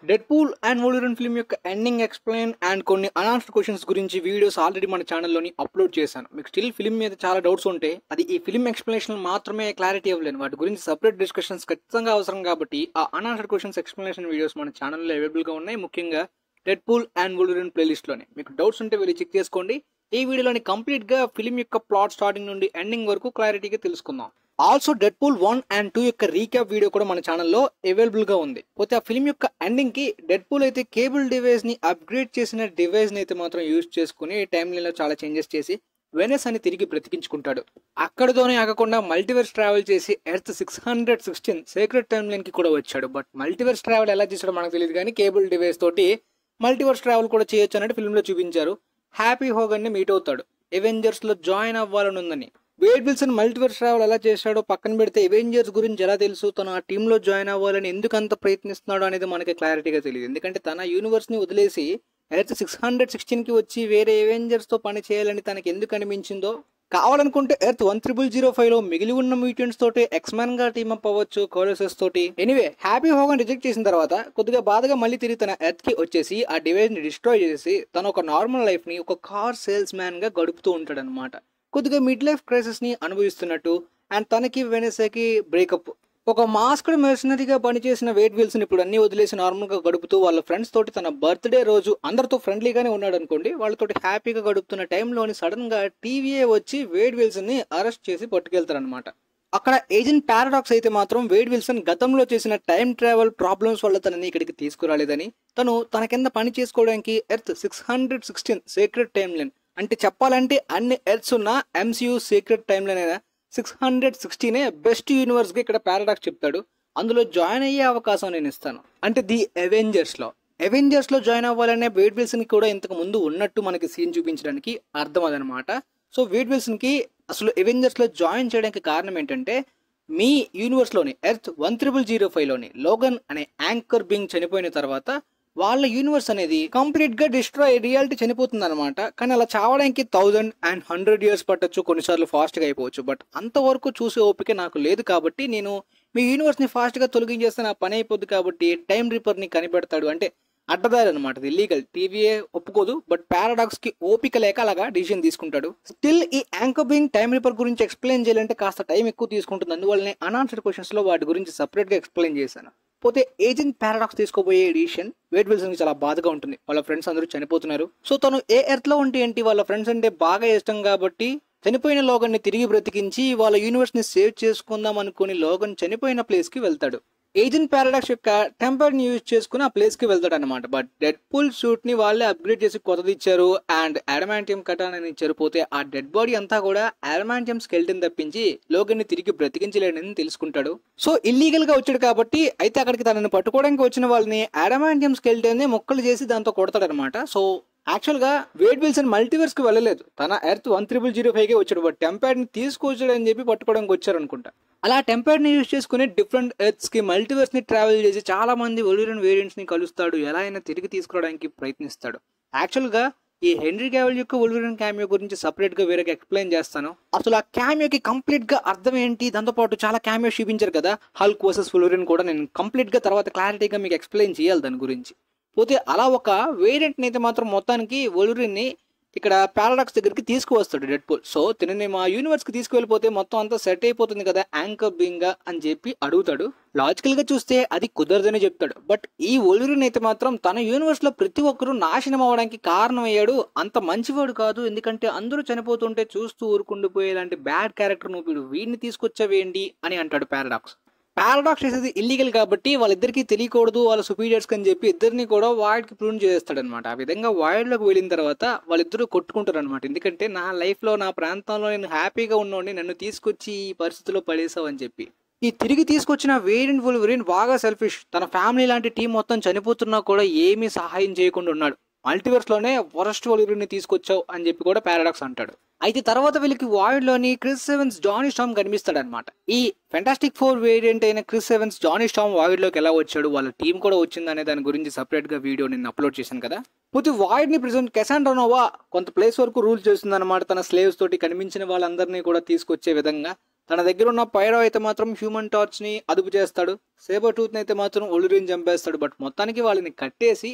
Deadpool and Wolverine film యొక్క ending explain and కొన్ని అనాన్స్డ్ questions గురించి వీడియోస్ ఆల్రెడీ మన ఛానల్లోని అప్లోడ్ చేశాను. మీకు స్టిల్ ఫిల్మ్ మీద చాలా డౌట్స్ ఉంటే అది ఈ ఫిల్మ్ ఎక్స్ప్లెనేషన్ మాత్రమే క్లారిటీ ఇవ్వలేను. వాటి గురించి సపరేట్ డిస్కషన్స్ ఖచ్చితంగా అవసరం కాబట్టి ఆ అనాన్స్డ్ క్వశ్చన్స్ ఎక్స్ప్లెనేషన్ వీడియోస్ మన ఛానల్లో అవైలబుల్గా ఉన్నాయి. ముఖ్యంగా డెడ్పూల్ అండ్ వోల్వరిన్ ప్లేలిస్ట్లోనే. మీకు డౌట్స్ ఉంటే వెళ్ళి చెక్ చేసుకోండి. ఈ వీడియోలోని కంప్లీట్గా ఫిల్మ్ యొక్క ప్లాట్ స్టార్టింగ్ నుండి ఎండింగ్ వరకు క్లారిటీగా తెలుసుకుందాం. ఆల్సో డెడ్పూల్ 1 and 2 యొక్క రీక్యాప్ వీడియో కూడా మన ఛానల్లో అవైలబుల్ గా ఉంది. పోతే ఆ ఫిల్మ్ యొక్క ఎండింగ్ కి డెడ్పూల్ అయితే కేబుల్ డివైస్ ని అప్గ్రేడ్ చేసిన డివైస్ ని అయితే మాత్రం యూజ్ చేసుకుని టైం లైన్ లో చాలా చేంజెస్ చేసి వెనస్ అని తిరిగి బ్రతికించుకుంటాడు. అక్కడతోనే ఆగకుండా మల్టీవర్స్ ట్రావెల్ చేసి ఎర్త్ 616 సీక్రెట్ టైం లైన్ కి కూడా వచ్చాడు. బట్ మల్టీవర్స్ ట్రావెల్ ఎలా చేసాడో మనకు తెలియదు, కానీ కేబుల్ డివైస్ తోటి మల్టీవర్స్ ట్రావెల్ కూడా చేయొచ్చు అన్నట్టు ఫిల్మ్ లో చూపించారు. హ్యాపీ హోగన్ ని మీట్ అవుతాడు, ఎవెంజర్స్ లో జాయిన్ అవ్వాలని ఉందని. వేడ్ విల్సన్ మల్టీవర్స్ ట్రావెల్ ఎలా చేశాడో పక్కన పెడితే ఎవెంజర్స్ గురించి ఎలా తెలుసు, తను ఆ టీంలో జాయిన్ అవ్వాలని ఎందుకు అంత ప్రయత్నిస్తున్నాడో అనేది మనకి క్లారిటీగా తెలియదు. ఎందుకంటే తన యూనివర్స్ ని వదిలేసి ఎర్త్ 616 కి వచ్చి వేరే ఎవెంజర్స్ తో పని చేయాలని తనకి ఎందుకు అనిపించిందో, కావాలనుకుంటే ఎర్త్ 10005 లో మిగిలి ఉన్న మ్యూటెంట్స్ తోటి ఎక్స్మెన్ గా టీమప్ అవ్వచ్చు కోలోసస్ తోటి. ఎనీవే హ్యాపీ హోగన్ రిజెక్ట్ చేసిన తర్వాత కొద్దిగా బాధగా మళ్ళీ తిరిగి తన ఎర్త్ కి వచ్చేసి ఆ డివైస్ ని డిస్ట్రాయ్ చేసి తను ఒక నార్మల్ లైఫ్ ని ఒక కార్ సేల్స్ మ్యాన్ గా గడుపుతూ ఉంటాడు అనమాట. కొద్దిగా మిడ్ లైఫ్ క్రైసిస్ ని అనుభవిస్తున్నట్టు. అండ్ తనకి వెనెసాకి బ్రేకప్. ఒక మాస్క్డ్ మెర్సనరీగా పనిచేసిన వేడ్ విల్సన్ ఇప్పుడు అన్ని వదిలేసి నార్మల్ గా గడుపుతూ వాళ్ళ ఫ్రెండ్స్ తోటి తన బర్త్డే రోజు అందరితో ఫ్రెండ్లీగానే ఉన్నాడు అనుకోండి, వాళ్ళతోటి హ్యాపీగా గడుపుతున్న టైంలోని సడన్ గా టీవీఏ వచ్చి వేడ్ విల్సన్ ని అరెస్ట్ చేసి పట్టుకెళ్తారనమాట. అక్కడ ఏజెంట్ పారాడాక్స్ అయితే మాత్రం వేడ్ విల్సన్ గతంలో చేసిన టైం ట్రావెల్ ప్రాబ్లమ్స్ వల్ల తనని ఇక్కడికి తీసుకురాలేదని, తను తన కింద పని చేసుకోవడానికి ఎర్త్ 616 సీక్రెట్ టైం లైన్ అంటే చెప్పాలంటే అన్ని ఎర్త్స్ ఉన్న ఎంసీయూ సీక్రెట్ టైం లైన్ అయినా 616 బెస్ట్ యూనివర్స్ గా ఇక్కడ పారాడాక్స్ చెప్తాడు. అందులో జాయిన్ అయ్యే అవకాశం నేను ఇస్తాను అంటే ది ఎవెంజర్స్ లో జాయిన్ అవ్వాలనే వేడ్ విల్సన్ కి కూడా ఇంతకు ముందు ఉన్నట్టు మనకి సీన్ చూపించడానికి అర్థం అదనమాట. సో వేడ్ విల్సన్ కి అసలు ఎవెంజర్స్ లో జాయిన్ చేయడానికి కారణం ఏంటంటే, మీ యూనివర్స్ లోని ఎర్త్ 10005 లోని లోగన్ అనే యాంకర్ బీయింగ్ చనిపోయిన తర్వాత వాళ్ళ యూనివర్స్ అనేది కంప్లీట్ గా డిస్ట్రాయ్ రియాలిటీ చనిపోతుంది అనమాట. కానీ అలా చావడానికి 1000 and 100 years పట్టొచ్చు, కొన్నిసార్లు ఫాస్ట్ గా అయిపోవచ్చు. బట్ అంతవరకు చూసే ఓపిక నాకు లేదు కాబట్టి నేను మీ యూనివర్స్ ని ఫాస్ట్ గా తొలగించేస్తే నా పని అయిపోద్ది కాబట్టి టైం రీపర్ ని కనిపెడతాడు. అంటే అడ్డదారి అనమాట, ఇది ఇల్లీగల్, టీవీఏ ఒప్పుకోదు. బట్ పారాడాక్స్ కి ఓపిక లేక అలాగా డిసిజన్ తీసుకుంటాడు. స్టిల్ ఈ యాంకర్ బీయింగ్ టైం రీపర్ గురించి ఎక్స్ప్లెయిన్ చేయాలంటే కాస్త టైం ఎక్కువ తీసుకుంటుంది. అందువల్లనే అనాన్స్డ్ క్వశ్చన్స్ లో వాటి గురించి సపరేట్ గా ఎక్స్ప్లెయిన్ చేశాను. పోతే ఏజెంట్ పారాడాక్స్ తీసుకోబోయే డిసిషన్ వేడ్ విల్సన్ కి చాలా బాధగా ఉంటుంది. వాళ్ళ ఫ్రెండ్స్ అందరూ చనిపోతున్నారు. సో తను ఏ ఎర్త్ లో ఉంటే ఏంటి, వాళ్ళ ఫ్రెండ్స్ అంటే బాగా ఇష్టం కాబట్టి చనిపోయిన లోగన్ ని తిరిగి బ్రతికించి వాళ్ళ యూనివర్స్ ని సేవ్ చేసుకుందాం అనుకుని లోగన్ చనిపోయిన ప్లేస్ కి వెళ్తాడు. ఏజెంట్ పారాడాక్స్ యొక్క టెంపర్ ని యూజ్ చేసుకుని ఆ ప్లేస్ కి వెళ్తాడు అనమాట. బట్ డెడ్పూల్ సూట్ ని వాళ్ళే అప్గ్రేడ్ చేసి కొత్తది ఇచ్చారు అండ్ అడమాంటియం కటాన్ ఇచ్చారు. పోతే ఆ డెడ్ బాడీ అంతా కూడా అడమాంటియం స్కెల్టన్ తప్పించి లోగన్ ని తిరిగి బ్రతికించలేడని తెలుసుకుంటాడు. సో ఇల్లీగల్ గా వచ్చాడు కాబట్టి అయితే అక్కడికి తనని పట్టుకోవడానికి వచ్చిన వాళ్ళని అడమాంటియం స్కెల్టన్ ని ముక్కలు చేసి దాంతో కొడతాడు అనమాట. సో యాక్చువల్ గా వేడ్ విల్సన్ మల్టీవర్స్ కి వెళ్ళలేదు, తన ఎర్త్ 10005 వచ్చాడు. బట్ టెంపర్డ్ ని తీసుకొచ్చాడు అని చెప్పి పట్టుకోవడానికి వచ్చారు అనుకుంటా. అలా టెంపర్డ్ ని యూజ్ చేసుకుని డిఫరెంట్ ఎర్త్స్ కి మల్టీవర్స్ ని ట్రావెల్ చేసి చాలా మంది వోల్వరిన్ వేరియంట్స్ ని కలుస్తాడు. ఎలా అయినా తిరిగి తీసుకురావడానికి ప్రయత్నిస్తాడు. యాక్చువల్ గా ఈ హెన్రీ క్యావిల్ యొక్క వోల్వరిన్ క్యామియో గురించి సపరేట్ గా వేరే ఎక్స్ప్లెయిన్ చేస్తాను. అసలు ఆ క్యామియోకి కంప్లీట్ గా అర్థం ఏంటి, దాంతో పాటు చాలా క్యామియో చూపించారు కదా హల్క్ వర్సెస్ వోల్వరిన్ కూడా, నేను కంప్లీట్ గా తర్వాత క్లారిటీగా మీకు ఎక్స్ప్లెయిన్ చేయాలి దాని గురించి. పోతే అలా ఒక వేరియంట్ అయితే మాత్రం మొత్తానికి వోల్వరిన్ ని ఇక్కడ పారాడాక్స్ దగ్గరికి తీసుకువస్తాడు డెడ్పూల్. సో తినని మా యూనివర్స్ కి తీసుకువెళ్ళిపోతే మొత్తం అంతా సెట్ అయిపోతుంది కదా యాంకర్ బీయింగ్ గా అని చెప్పి అడుగుతాడు. లాజికల్ గా చూస్తే అది కుదరదని చెప్తాడు. బట్ ఈ వోల్వరిన్ అయితే మాత్రం తన యూనివర్స్ లో ప్రతి ఒక్కరూ నాశనం అవ్వడానికి కారణం అయ్యాడు, అంత మంచివాడు కాదు, ఎందుకంటే అందరూ చనిపోతుంటే చూస్తూ ఊరుకుండిపోయేలాంటి బ్యాడ్ క్యారెక్టర్ నువ్వు వీడిని తీసుకొచ్చావేంటి అని అంటాడు పారాడాక్స్. పారాడాక్స్ చేసేది ఇల్లీగల్ కాబట్టి వాళ్ళిద్దరికి తెలియకూడదు, వాళ్ళ సుపీరియర్స్ అని చెప్పి ఇద్దరిని కూడా వాయిడ్కి ప్రూవ్ చేస్తాడనమాట. ఆ విధంగా వాయిడ్లోకి వెళ్ళిన తర్వాత వాళ్ళిద్దరూ కొట్టుకుంటారు అనమాట. ఎందుకంటే నా లైఫ్లో నా ప్రాంతంలో నేను హ్యాపీగా ఉన్నోడిని నన్ను తీసుకొచ్చి ఈ పరిస్థితిలో పడేసావు అని చెప్పి. ఈ తిరిగి తీసుకొచ్చిన వేరియంట్ వోల్వరిన్ బాగా సెల్ఫిష్, తన ఫ్యామిలీ లాంటి టీం మొత్తం చనిపోతున్నా కూడా ఏమీ సహాయం చేయకుండా ఉన్నాడు. మల్టీవర్స్ లోనే వరస్ట్ వోల్వరిన్ ని తీసుకొచ్చావు అని చెప్పి కూడా పారాడాక్స్ అంటాడు. అయితే తర్వాత వీళ్ళకి వాయిడ్ లోని క్రిస్ ఎవన్స్ జానీ స్టార్మ్ కనిపిస్తాడు అనమాట. ఈ ఫెంటాస్టిక్ 4 వేరియంట్ అయిన క్రిస్ ఎవన్స్ జానీ స్టార్మ్ వాయిడ్ లోకి ఎలా వచ్చాడు, వాళ్ళ టీం కూడా వచ్చిందనే దాని గురించి సపరేట్ గా వీడియో నేను అప్లోడ్ చేశాను కదా. పోతే వాయిడ్ ని ప్రెసెంట్ కెసాండ్రా నోవా కొంత ప్లేస్ వరకు రూల్ చేస్తుంది అనమాట. తన స్లేవ్స్ తోటి కనిపించిన వాళ్ళందరినీ కూడా తీసుకొచ్చే విధంగా తన దగ్గర ఉన్న పైరో అయితే మాత్రం హ్యూమన్ టార్చ్ ని అదుపు చేస్తాడు, సేబర్ టూత్ అయితే మాత్రం ఒలిరిన్ చంపేస్తాడు. బట్ మొత్తానికి వాళ్ళని కట్టేసి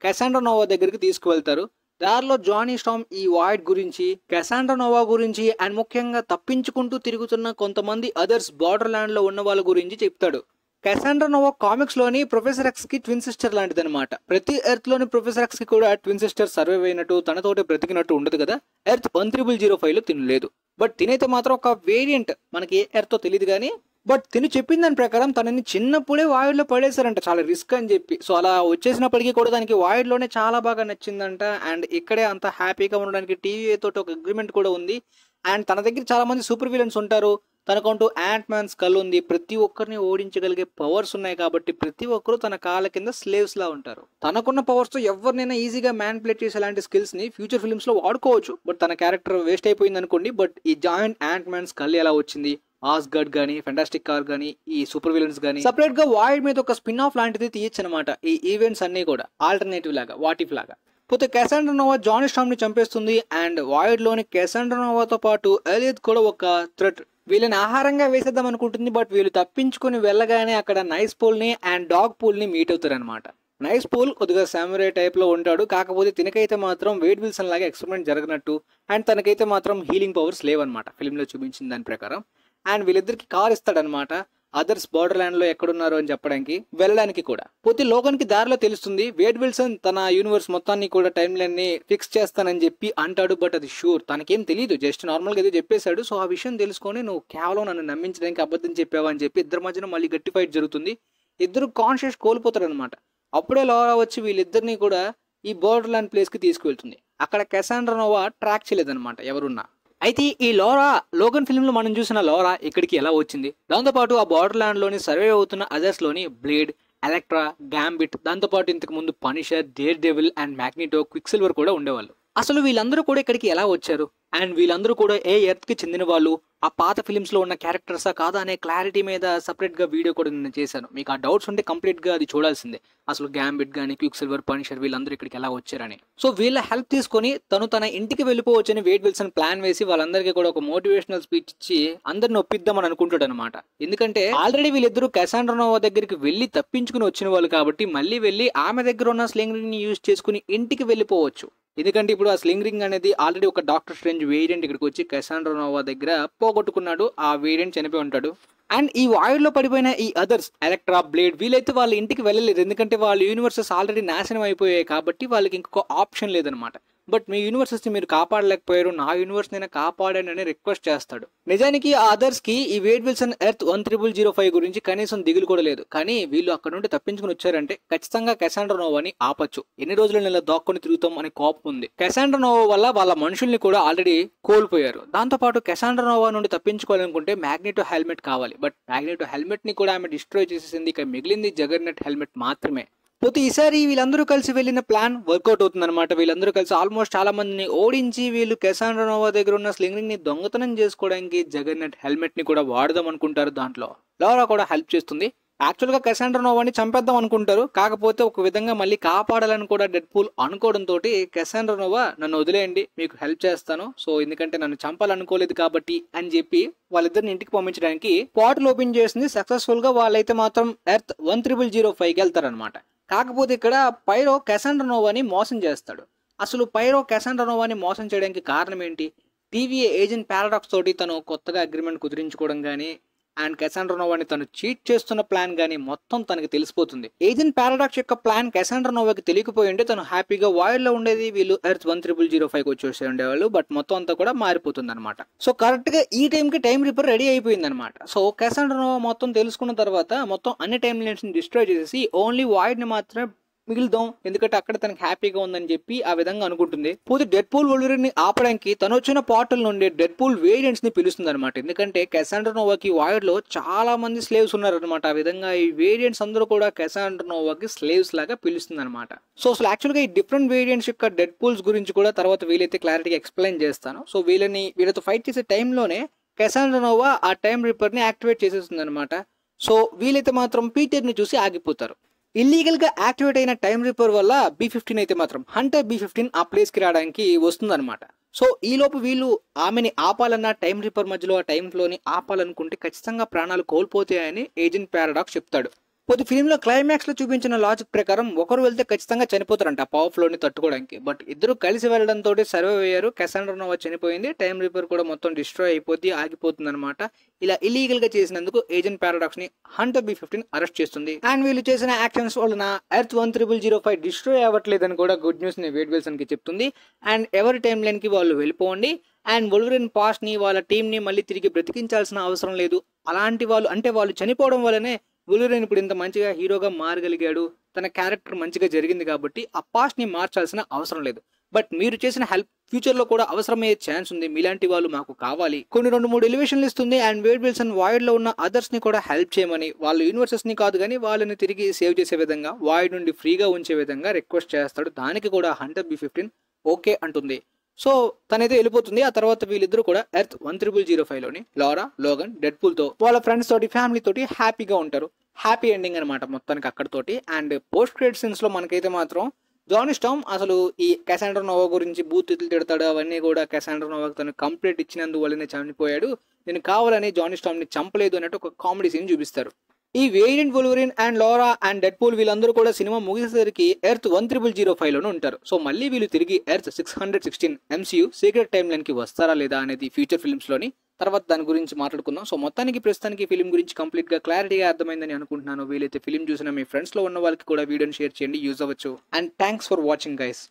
కసాండ్రా నోవా దగ్గరికి తీసుకువెళ్తారు. దారిలో జానీ స్టార్మ్ ఈ వాయిడ్ గురించి, కసాండ్రా నోవా గురించి అండ్ ముఖ్యంగా తప్పించుకుంటూ తిరుగుతున్న కొంతమంది అదర్స్ బార్డర్ ల్యాండ్ లో ఉన్న వాళ్ళ గురించి చెప్తాడు. కసాండ్రా నోవా కామిక్స్ లోని ప్రొఫెసర్ ఎక్స్ కి ట్విన్ సిస్టర్ లాంటిది అనమాట. ప్రతి ఎర్త్ లోని ప్రొఫెసర్ ఎక్స్ కి కూడా ట్విన్ సిస్టర్ సర్వైవ్ అయినట్టు తనతోటి బ్రతికినట్టు ఉండదు కదా. ఎర్త్ 1005 లో తినలేదు, బట్ తినైతే మాత్రం ఒక వేరియంట్, మనకి ఏ ఎర్త్ తెలియదు కానీ బట్ తిని చెప్పిన దాని ప్రకారం తనని చిన్నప్పుడే వాయిడ్లో పడేశారంట, చాలా రిస్క్ అని చెప్పి. సో అలా వచ్చేసినప్పటికీ కూడా దానికి వాయిడ్లోనే చాలా బాగా నచ్చిందంట. అండ్ ఇక్కడే అంత హ్యాపీగా ఉండడానికి టీవీ తోటి ఒక అగ్రిమెంట్ కూడా ఉంది. అండ్ తన దగ్గర చాలా మంది సూపర్ విలన్స్ ఉంటారు, తనకంటూ యాంట్ మ్యాన్ స్కల్ ఉంది, ప్రతి ఒక్కరిని ఓడించగలిగే పవర్స్ ఉన్నాయి కాబట్టి ప్రతి ఒక్కరు తన కాళ్ళ కింద స్లేవ్స్ లా ఉంటారు. తనకున్న పవర్స్ తో ఎవరినైనా ఈజీగా మ్యానిపులేట్ చేసే అలాంటి స్కిల్స్ ని ఫ్యూచర్ ఫిల్మ్స్ లో వాడుకోవచ్చు. బట్ తన క్యారెక్టర్ వేస్ట్ అయిపోయింది అనుకోండి. బట్ ఈ జాయింట్ యాంట్ మ్యాన్ స్కల్ ఎలా వచ్చింది, ఆస్గర్డ్ గానీ, ఫెంటాస్టిక్ కార్ గానీ, ఈ సూపర్ విలన్స్ గానీ సెపరేట్ గా వాయిడ్ మీద ఒక స్పిన్ ఆఫ్ లాంటిది తీయచ్చు అనమాట. ఈ ఈవెంట్స్ అన్ని కూడా ఆల్టర్నేటివ్ లాగా, వాటిఫ్ లాగా. పోతే కసాండ్రా నోవా జానీ స్టార్మ్ ని చంపేస్తుంది. అండ్ వాయిడ్ లోని కసాండ్రా నోవాతో పాటు ఎలియట్ కూడా ఒక థ్రెట్. వీళ్ళని ఆహారంగా వేసేద్దాం అనుకుంటుంది. బట్ వీళ్ళు తప్పించుకుని వెళ్ళగానే అక్కడ నైస్ పూల్ ని అండ్ డాగ్ పూల్ ని మీట్ అవుతారు అనమాట. నైస్ పూల్ కొద్దిగా సామురాయ్ టైప్ లో ఉంటాడు, కాకపోతే తినకైతే మాత్రం వేడ్ విల్సన్ లాగా ఎక్స్పెరిమెంట్ జరగనట్టు అండ్ తనకైతే మాత్రం హీలింగ్ పవర్స్ లేవన్నమాట ఫిల్మ్ లో చూపించిన దాని ప్రకారం. అండ్ వీళ్ళిద్దరికి కార్ ఇస్తాడనమాట, అదర్స్ బార్డర్ ల్యాండ్ లో ఎక్కడున్నారు అని చెప్పడానికి, వెళ్ళడానికి కూడా. పోతే లోగన్ కి దారిలో తెలుస్తుంది వేడ్ విల్సన్ తన యూనివర్స్ మొత్తాన్ని కూడా టైం లైన్ ని ఫిక్స్ చేస్తానని చెప్పి అంటాడు. బట్ అది షూర్, తనకేం తెలియదు, జస్ట్ నార్మల్ గా ఏదో చెప్పేశాడు. సో ఆ విషయం తెలుసుకొని నువ్వు కేవలం నన్ను నమ్మించడానికి అబద్ధం చెప్పావా అని చెప్పి ఇద్దరి మధ్యన మళ్ళీ గట్టి ఫైట్ జరుగుతుంది. ఇద్దరు కాన్షియస్ కోల్పోతారు అనమాట. అప్పుడే లోరా వచ్చి వీళ్ళిద్దరిని కూడా ఈ బార్డర్ ల్యాండ్ ప్లేస్ కి తీసుకువెళ్తుంది. అక్కడ కసాండ్రా నోవా ట్రాక్ చేయలేదన్నమాట ఎవరున్నా. అయితే ఈ లోరా లోగన్ ఫిల్మ్ లో మనం చూసిన లోరా ఇక్కడికి ఎలా వచ్చింది, దాంతోపాటు ఆ బార్డర్ ల్యాండ్ లోని సర్వే అవుతున్న అదర్స్ లోని బ్లేడ్, ఎలక్ట్రా, గ్యాంబిట్, దాంతోపాటు ఇంతకు ముందు Punisher, Daredevil and Magneto, Quicksilver కూడా ఉండేవాళ్ళు. అసలు వీళ్ళందరూ కూడా ఇక్కడికి ఎలా వచ్చారు అండ్ వీళ్ళందరూ కూడా ఏ ఎర్త్ కి చెందిన వాళ్ళు, ఆ పాత ఫిలిమ్స్ లో ఉన్న క్యారెక్టర్సా కాదా అనే క్లారిటీ మీద సపరేట్ గా వీడియో కూడా నేను చేశాను. మీకు ఆ డౌట్స్ ఉంటే కంప్లీట్ గా అది చూడాల్సిందే. అసలు గ్యాంబిట్ గానీ, క్విక్ సిల్వర్, పనిషర్ వీళ్ళందరూ ఇక్కడికి ఎలా వచ్చారని. సో వీళ్ళ హెల్ప్ తీసుకొని తన ఇంటికి వెళ్ళిపోవచ్చని వేడ్ విల్సన్ ప్లాన్ వేసి వాళ్ళందరికీ కూడా ఒక మోటివేషనల్ స్పీచ్ ఇచ్చి అందరిని ఒప్పిద్దామని అనుకుంటాడు అనమాట. ఎందుకంటే ఆల్రెడీ వీళ్ళిద్దరూ కసాండ్రా నోవా దగ్గరికి వెళ్ళి తప్పించుకుని వచ్చిన వాళ్ళు కాబట్టి మళ్ళీ వెళ్ళి ఆమె దగ్గర ఉన్న స్లింగ్ రింగ్ ని యూజ్ చేసుకుని ఇంటికి వెళ్ళిపోవచ్చు. ఎందుకంటే ఇప్పుడు ఆ స్లింగ్ రింగ్ అనేది ఆల్రెడీ ఒక డాక్టర్ స్ట్రేంజ్ వేరియంట్ ఇక్కడికి వచ్చి కసాండ్రా నోవా దగ్గర పోగొట్టుకున్నాడు, ఆ వేరియంట్ చనిపోయి ఉంటాడు. అండ్ ఈ వాయిడ్ లో పడిపోయిన ఈ అదర్స్, ఎలక్ట్రా, బ్లేడ్ వీళ్ళైతే వాళ్ళ ఇంటికి వెళ్ళలేదు, ఎందుకంటే వాళ్ళ యూనివర్సెస్ ఆల్రెడీ నాశనం అయిపోయాయి కాబట్టి వాళ్ళకి ఇంకొక ఆప్షన్ లేదనమాట. బట్ మీ యూనివర్సెస్ ని మీరు కాపాడలేకపోయారు, నా యూనివర్స్ నేను కాపాడాను అని రిక్వెస్ట్ చేస్తాడు. నిజానికి ఆ అదర్స్ కి ఈ వేడ్ విల్సన్ ఎర్త్ 1005 గురించి కనీసం దిగులు కూడా లేదు. కానీ వీళ్ళు అక్కడ నుండి తప్పించుకుని వచ్చారంటే ఖచ్చితంగా కసాండ్రా నోవాని ఆపచ్చు. ఎన్ని రోజులు ఇలా దాక్కుని తిరుగుతాం అనే కోపం ఉంది. కసాండ్రా నోవా వల్ల వాళ్ళ మనుషుల్ని కూడా ఆల్రెడీ కోల్పోయారు. దాంతో పాటు కసాండ్రా నోవా నుండి తప్పించుకోవాలనుకుంటే మ్యాగ్నిటో హెల్మెట్ కావాలి. బట్ మ్యాగ్నిటో హెల్మెట్ ని కూడా ఆమె డిస్ట్రాయ్ చేసేసింది. ఇక మిగిలింది జగర్నెట్ హెల్మెట్ మాత్రమే. పోతే ఈసారి వీళ్ళందరూ కలిసి వెళ్ళిన ప్లాన్ వర్కౌట్ అవుతుంది అనమాట. వీళ్ళందరూ కలిసి ఆల్మోస్ట్ చాలా మందిని ఓడించి వీళ్ళు కసాండ్రా నోవా దగ్గర ఉన్న స్లింగ్ రింగ్ ని దొంగతనం చేసుకోవడానికి జగర్నెట్ హెల్మెట్ ని కూడా వాడదాం అనుకుంటారు. దాంట్లో లోరా కూడా హెల్ప్ చేస్తుంది. యాక్చువల్ గా కసాండ్రా నోవాని చంపేద్దాం అనుకుంటారు, కాకపోతే ఒక విధంగా మళ్ళీ కాపాడాలని కూడా డెడ్ పూల్ అనుకోవడంతో కసాండ్రా నోవా నన్ను వదిలేయండి, మీకు హెల్ప్ చేస్తాను, సో ఎందుకంటే నన్ను చంపాలనుకోలేదు కాబట్టి అని చెప్పి వాళ్ళిద్దరిని ఇంటికి పంపించడానికి పోర్టల్ ఓపెన్ చేసింది. సక్సెస్ఫుల్ గా వాళ్ళైతే మాత్రం ఎర్త్ 1005కి వెళ్తారనమాట. కాకపోతే ఇక్కడ పైరో కసాండ్రా నోవాని మోసం చేస్తాడు. అసలు పైరో కసాండ్రా నోవాని మోసం చేయడానికి కారణం ఏంటి? TVA ఏజెంట్ పారాడాక్స్ తోటి తను కొత్తగా అగ్రిమెంట్ కుదిరించుకోవడం కానీ అండ్ కసాండ్రా నోవాని తను చీట్ చేస్తున్న ప్లాన్ గానీ మొత్తం తనకి తెలిసిపోతుంది. ఏజెంట్ పారాడాక్స్ యొక్క ప్లాన్ కసాండ్రా నోవాకి తెలియకపోయి ఉంటే తను హ్యాపీగా వాయిడ్ లో ఉండేది, వీళ్ళు ఎర్త్ 1005కి వచ్చేసి ఉండేవాళ్ళు. బట్ మొత్తం అంతా కూడా మారిపోతుంది అనమాట. సో కరెక్ట్ గా ఈ టైం కి టైం రిపేర్ రెడీ అయిపోయింది అనమాట. సో కసాండ్రా నోవా మొత్తం తెలుసుకున్న తర్వాత మొత్తం అన్ని టైం లైన్స్ ని డిస్ట్రాయ్ చేసేసి ఓన్లీ వాయిడ్ ని మాత్రమే మిగులుదాం, ఎందుకంటే అక్కడ తనకి హ్యాపీగా ఉందని చెప్పి ఆ విధంగా అనుకుంటుంది. పోతే డెడ్ పూల్ వొల్వరిన్ ని ఆపడానికి తను వచ్చిన పోర్టల్ నుండి డెడ్ పూల్ వేరియంట్స్ ని పిలుస్తుంది అనమాట. ఎందుకంటే కసాండ్రా నోవాకి వాయిడ్ లో చాలా మంది స్లేవ్స్ ఉన్నారు అనమాట. ఆ విధంగా ఈ వేరియంట్స్ అందరూ కూడా కసాండ్రా నోవాకి స్లేవ్స్ లాగా పిలుస్తుంది అనమాట. సో అసలు యాక్చువల్ గా ఈ డిఫరెంట్ వేరియంట్స్ యొక్క డెడ్ పూల్స్ గురించి కూడా తర్వాత వీలైతే క్లారిటీగా ఎక్స్ప్లెయిన్ చేస్తాను. సో వీళ్ళతో ఫైట్ చేసే టైంలోనే కసాండ్రా నోవా ఆ టైం రిపేర్ ని యాక్టివేట్ చేసేస్తుంది అనమాట. సో వీలైతే మాత్రం పీటర్ ని చూసి ఆగిపోతారు. ఇల్లీగల్ గా యాక్టివేట్ అయిన టైం రిపర్ వల్ల B-15 అయితే మాత్రం హంటర్ B-15 ఆ ప్లేస్ కి రావడానికి వస్తుందన్నమాట. సో ఈ లోపు వీళ్ళు ఆమెని ఆపాలన్నా టైం రిపర్ మధ్యలో ఆ టైం ఫ్లోని ఆపాలనుకుంటే ఖచ్చితంగా ప్రాణాలు కోల్పోతాయని ఏజెంట్ పారాడాక్స్ చెప్తాడు. కొద్ది ఫిల్మ్లో క్లైమాక్స్ లో చూపించిన లాజిక్ ప్రకారం ఒకరు వెళ్తే ఖచ్చితంగా చనిపోతారంట ఆ పవర్ ఫ్లోని తట్టుకోవడానికి. బట్ ఇద్దరు కలిసి వెళ్ళడంతో సర్వైవ్ అయ్యారు. కసాండ్రా నోవా చనిపోయింది, టైం రిపర్ కూడా మొత్తం డిస్ట్రాయ్ అయిపోతే ఆగిపోతుంది అనమాట. ఇలా ఇల్లీగల్ గా చేసినందుకు ఏజెంట్ పారాడాక్స్ ని హంటర్ B-15 అరెస్ట్ చేస్తుంది. అండ్ వీళ్ళు చేసిన యాక్షన్స్ వలన ఎర్త్ 10005 డిస్ట్రాయ్ అవ్వట్లేదని కూడా గుడ్ న్యూస్ ని వేడ్ విల్సన్ కి చెప్తుంది. అండ్ ఎవరి టైం లైన్ కి వాళ్ళు వెళ్ళిపోండి. అండ్ వొల్వరిన్ పాస్ట్ ని వాళ్ళ టీం ని మళ్ళీ తిరిగి బ్రతికించాల్సిన అవసరం లేదు. అలాంటి వాళ్ళు అంటే వాళ్ళు చనిపోవడం వల్లనే వొల్వరిన్ ఇప్పుడు ఇంత మంచిగా హీరోగా మారగలిగాడు, తన క్యారెక్టర్ మంచిగా జరిగింది కాబట్టి ఆ పాస్ట్ ని మార్చాల్సిన అవసరం లేదు. బట్ మీరు చేసిన హెల్ప్ ఫ్యూచర్ లో కూడా అవసరమయ్యే ఛాన్స్ ఉంది, మీలాంటి వాళ్ళు మాకు కావాలి. కొన్ని 2-3 ఎలివేషన్లు ఇస్తుంది. అండ్ వేడ్ విల్సన్ వాయిడ్ లో ఉన్న అదర్స్ ని కూడా హెల్ప్ చేయమని, వాళ్ళ యూనివర్సెస్ ని కాదు కానీ వాళ్ళని తిరిగి సేవ్ చేసే విధంగా, వాయిడ్ నుండి ఫ్రీగా ఉంచే విధంగా రిక్వెస్ట్ చేస్తాడు. దానికి కూడా హంటర్ B-15 ఓకే అంటుంది. సో తనైతే వెళ్ళిపోతుంది. ఆ తర్వాత వీళ్ళిద్దరూ కూడా ఎర్త్ 10005 లోని లారా, లోగన్, డెడ్పూల్ తో వాళ్ళ ఫ్రెండ్స్ తోటి ఫ్యామిలీ తోటి హ్యాపీగా ఉంటారు. హ్యాపీ ఎండింగ్ అనమాట మొత్తానికి అక్కడతోటి. అండ్ పోస్ట్ క్రెడిట్ సీన్స్ లో మనకైతే మాత్రం జానీ స్టార్మ్ అసలు ఈ కసాండ్రా నోవా గురించి బూతులు తిడతాడు, అవన్నీ కూడా కసాండ్రా నోవాకి తను కంప్లైంట్ ఇచ్చినందువల్లనే చనిపోయాడు, నేను కావాలని జానీ స్టార్మ్ ని చంపలేదు అన్నట్టు ఒక కామెడీ సీన్ చూపిస్తారు. ఈ variant Wolverine and Laura and Deadpool వీళ్ళందరూ కూడా సినిమా ముగిసేసరికి ఎర్త్ 10005 లోనే ఉంటారు. సో మళ్ళీ వీళ్ళు తిరిగి earth 616 MCU secret time line కి వస్తారా లేదా అనేది ఫ్యూచర్ ఫిల్మ్స్ లోని తర్వాత దాని గురించి మాట్లాడుకుందాం. సో మొత్తానికి ప్రస్తుతానికి ఫిలిం గురించి కంప్లీట్ గా క్లారిటీగా అర్థమైందని అనుకుంటున్నాను. వీలైతే ఫిలిం చూసిన మీ ఫ్రెండ్స్ లో ఉన్న వాళ్ళకి కూడా వీడియోని షేర్ చేయండి, యూజ్ అవ్వచ్చు. And thanks for watching guys.